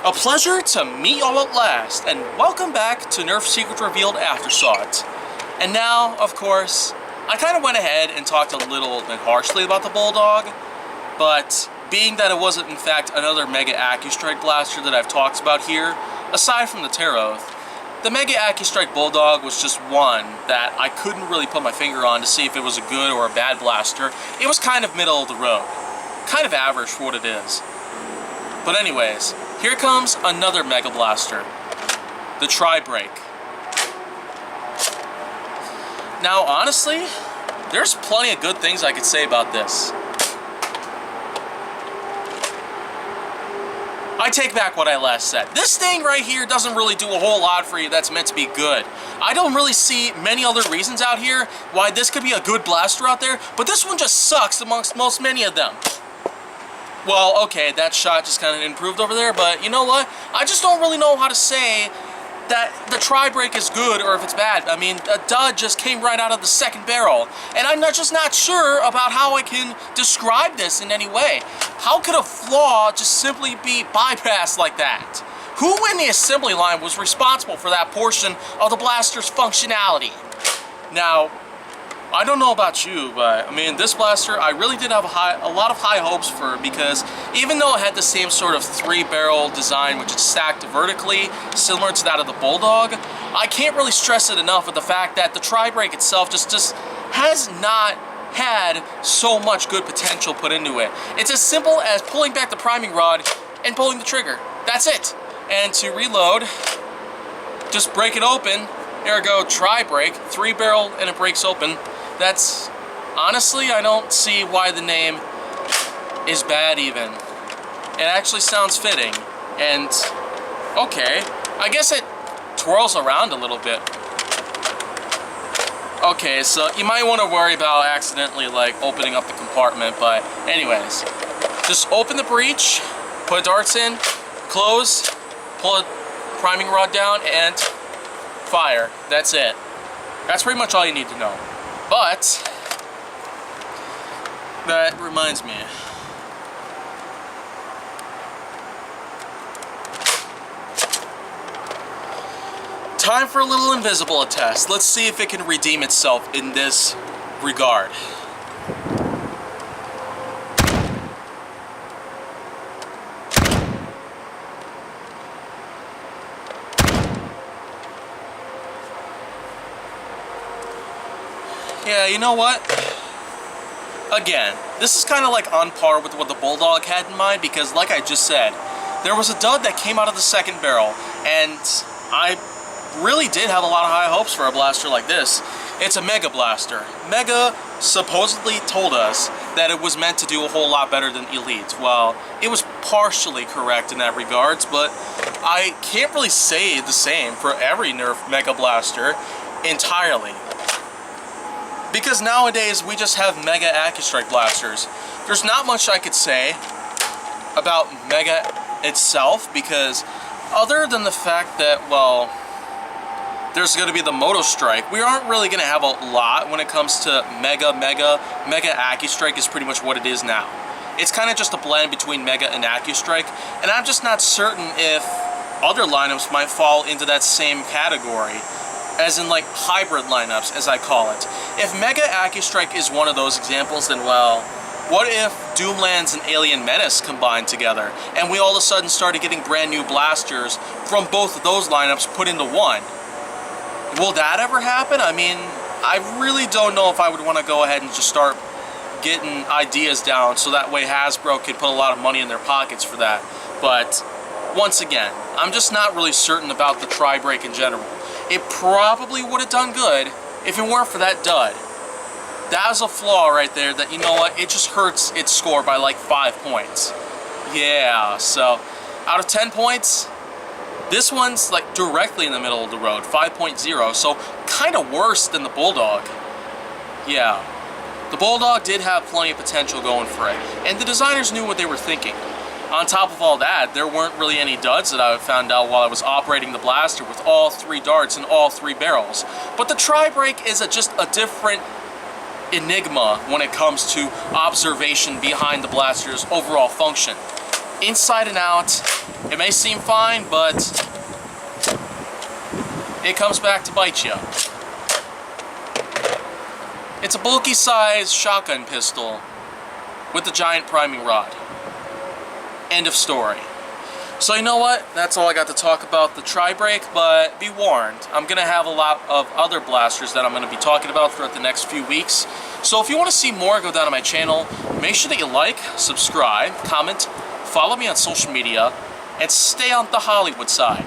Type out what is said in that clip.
A pleasure to meet y'all at last, and welcome back to Nerf Secret Revealed Aftersought. And now, of course, I kind of went ahead and talked a little bit harshly about the Bulldog, but being that it wasn't in fact another Mega AccuStrike blaster that I've talked about here, aside from the Teroth, the Mega AccuStrike Bulldog was just one that I couldn't really put my finger on to see if it was a good or a bad blaster. It was kind of middle of the road, kind of average for what it is. But anyways, here comes another Mega Blaster, the Tri-Break. Now, honestly, there's plenty of good things I could say about this. I take back what I last said. This thing right here doesn't really do a whole lot for you that's meant to be good. I don't really see many other reasons out here why this could be a good blaster out there, but this one just sucks amongst many of them. Well, okay, that shot just kind of improved over there, but you know what? I just don't really know how to say that the Tri-Break is good or if it's bad. I mean, a dud just came right out of the second barrel, and I'm just not sure about how I can describe this in any way. How could a flaw just simply be bypassed like that? Who in the assembly line was responsible for that portion of the blaster's functionality? Now, I don't know about you, but I mean, this blaster, I really did have a lot of high hopes for, because even though it had the same sort of 3-barrel design, which is stacked vertically, similar to that of the Bulldog, I can't really stress it enough with the fact that the Tri-Break itself just has not had so much good potential put into it. It's as simple as pulling back the priming rod and pulling the trigger. That's it. And to reload, just break it open. There we go, Tri-Break, 3-barrel, and it breaks open. That's, honestly, I don't see why the name is bad even. It actually sounds fitting, and okay, I guess it twirls around a little bit. Okay, so you might want to worry about accidentally like opening up the compartment, but anyways, just open the breech, put darts in, close, pull a priming rod down, and fire. That's it. That's pretty much all you need to know. But that reminds me. Time for a little invisible test. Let's see if it can redeem itself in this regard. Yeah, you know what? Again, this is kind of like on par with what the Bulldog had in mind, because like I just said, there was a dud that came out of the second barrel, and I really did have a lot of high hopes for a blaster like this. It's a Mega Blaster. Mega supposedly told us that it was meant to do a whole lot better than Elite. Well, it was partially correct in that regards, but I can't really say the same for every Nerf Mega Blaster entirely. Because nowadays we just have Mega AccuStrike blasters. There's not much I could say about Mega itself, because other than the fact that, well, there's going to be the Moto Strike, we aren't really going to have a lot when it comes to Mega AccuStrike is pretty much what it is now. It's kind of just a blend between Mega and AccuStrike, and I'm just not certain if other lineups might fall into that same category, as in like hybrid lineups, as I call it. If Mega AccuStrike is one of those examples, then well, what if Doomlands and Alien Menace combined together, and we all of a sudden started getting brand new blasters from both of those lineups put into one? Will that ever happen? I mean, I really don't know if I would want to go ahead and just start getting ideas down, so that way Hasbro could put a lot of money in their pockets for that. But once again, I'm just not really certain about the Tri-Break in general. It probably would have done good if it weren't for that dud. That is a flaw right there that, you know what, it just hurts its score by like 5 points. Yeah, so out of 10 points, this one's like directly in the middle of the road, 5.0, so kind of worse than the Bulldog. Yeah, the Bulldog did have plenty of potential going for it, and the designers knew what they were thinking. On top of all that, there weren't really any duds that I found out while I was operating the blaster with all 3 darts and all 3 barrels. But the Tri-Break is just a different enigma when it comes to observation behind the blaster's overall function. inside and out, it may seem fine, but it comes back to bite you. It's a bulky size shotgun pistol with a giant priming rod. End of story. So you know what? That's all I got to talk about the tri-brake, but be warned, I'm going to have a lot of other blasters that I'm going to be talking about throughout the next few weeks. So if you want to see more, go down to my channel. Make sure that you like, subscribe, comment, follow me on social media, and stay on the Hollywood side.